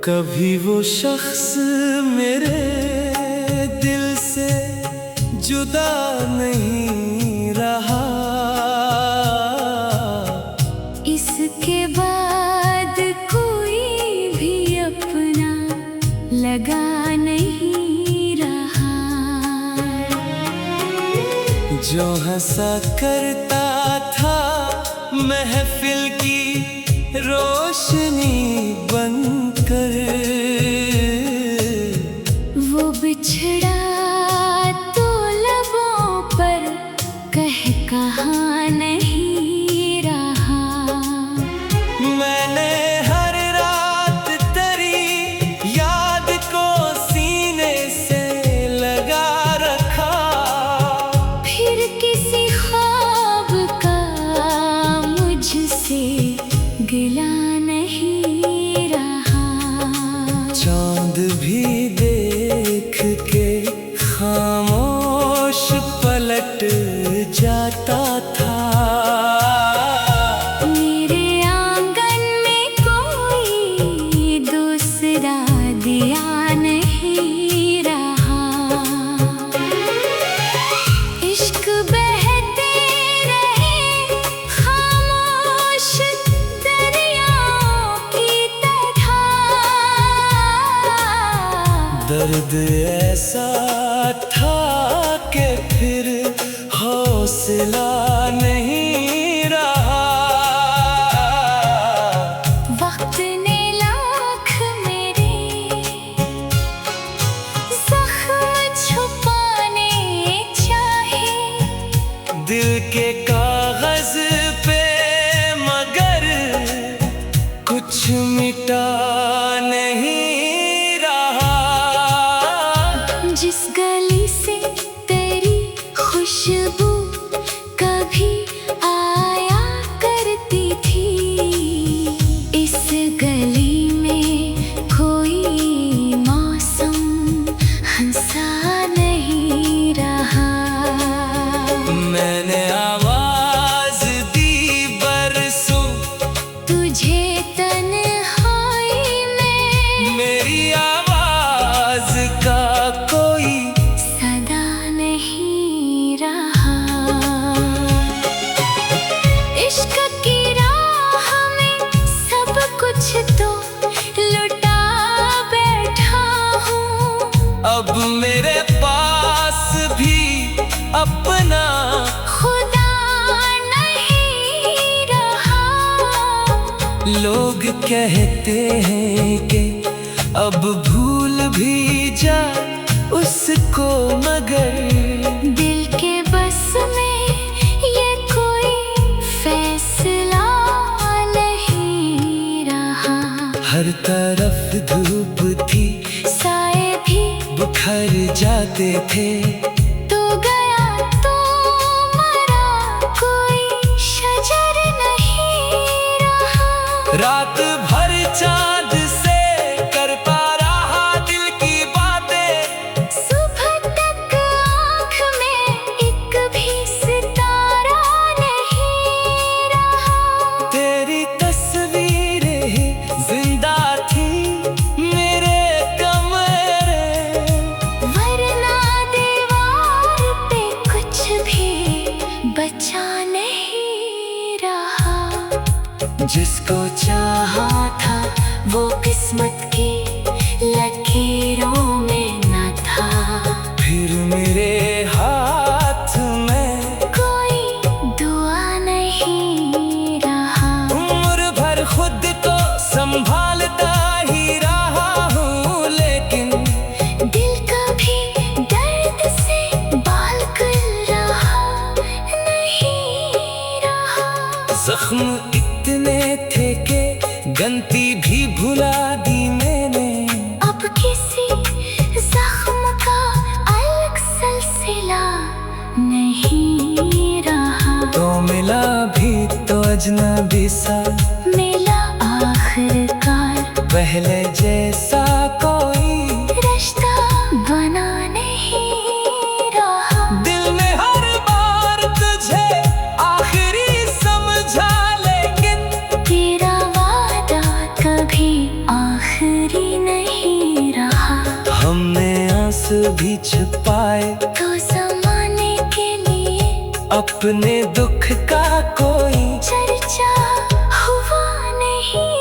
कभी वो शख्स मेरे दिल से जुदा नहीं रहा। इसके बाद कोई भी अपना लगा नहीं रहा। जो हंसा करता था महफिल की रोशनी बनकर, वो बिछड़ा तो लबों पर कहा नहीं रहा। मैंने हर रात तेरी याद को सीने से लगा रखा। फिर किसी ख्वाब का मुझसे गिला नहीं रहा। चांद भी देख के खामोश पलट जाता था। मेरे आंगन में कोई दूसरा दिया नहीं रहा। इश्क बहते रहे खामोश दरियाओं की तरह। दर्द ऐसा था कि फिर हौसला नहीं रहा। वक्त ने लाख मेरे जख्म छुपाने चाहे दिल के कागज पे, मगर कुछ मिटा नहीं रहा। जिस गली से तेरी खुशबू कभी आया करती थी, इस गली में कोई मौसम हंसा नहीं रहा। मैंने आवाज दी बरसों तुझे तन्हाई में, मेरी आवाज का कोई सदा नहीं रहा। इश्क की राह में सब कुछ तो लुटा बैठा हूँ। अब मेरे पास भी अपना खुदा नहीं रहा। लोग कहते हैं कि अब भूल भी जा उसको, मगर दिल के बस में ये कोई फैसला नहीं रहा। हर तरफ धूप थी, साए भी बुखर जाते थे। तो गया तो मरा, कोई शजर नहीं रहा। रात भर चांद से करता रहा दिल की बातें। सुबह तक आँख में एक भी सितारा नहीं रहा। तेरी तस्वीरें ही जिंदा थी मेरे कमरे, वरना दीवार पे कुछ भी बचा नहीं रहा। जिसको चाहा था वो किस्मत की लकीरों में न था। फिर मेरे हाथ में कोई दुआ नहीं रहा। उम्र भर खुद को संभालता ही रहा हूँ, लेकिन दिल कभी दर्द से बालकुल रहा नहीं रहा। जख्म इतने थे कि गलती भी भुला दी मैंने। अब किसी जख्म का अलग सिलसिला नहीं रहा। तो मिला भी तो अजनबी सा, मिला आखिरकार पहले जैसा कोई रिश्ता बना नहीं रहा। दिल ने हर बार तुझे आखिरी समझा, लेकिन तेरा वादा कभी आखिरी भी छुपाए, तो जमाने के लिए अपने दुख का कोई चर्चा हुआ नहीं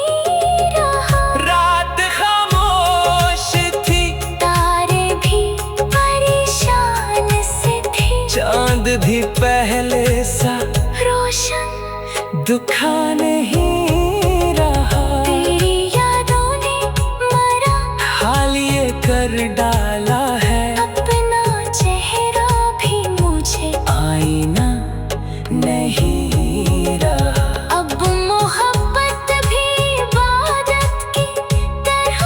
रहा। रात खामोश थी, तारे भी परेशान से थे, चांद भी पहले सा रोशन दुखा नहीं रहा। तेरी यादों ने मरा हाल ये कर डाला है, अपना चेहरा भी मुझे आईना नहीं रहा। अब मोहब्बत भी इबादत की तरह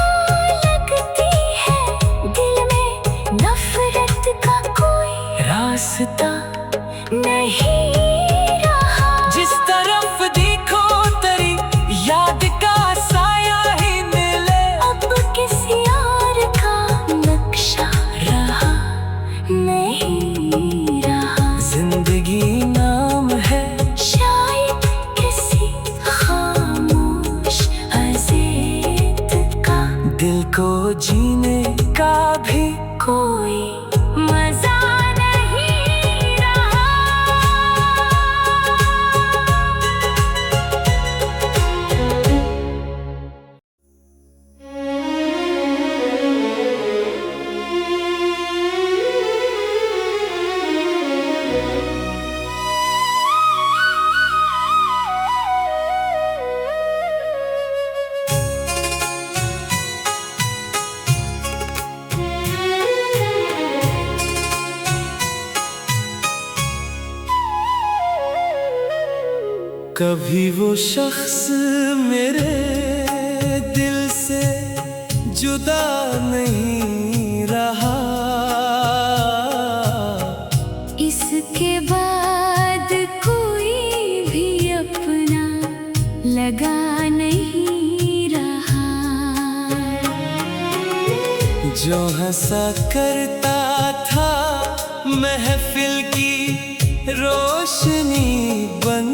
लगती है, दिल में नफरत का कोई रास्ता नहीं रहा। जिस तरफ देखो तेरी याद का साया ही मिले, अब किसी और का नक्शा रहा नहीं रहा। जिंदगी नाम है शायद किसी खामोश अज़ीत का, दिल को जीने का भी कोई मजा नहीं रहा। कभी वो शख्स मेरे दिल से जुदा नहीं रहा। इसके बाद कोई भी अपना लगा नहीं रहा। जो हंसा करता था महफिल की रोशनी बन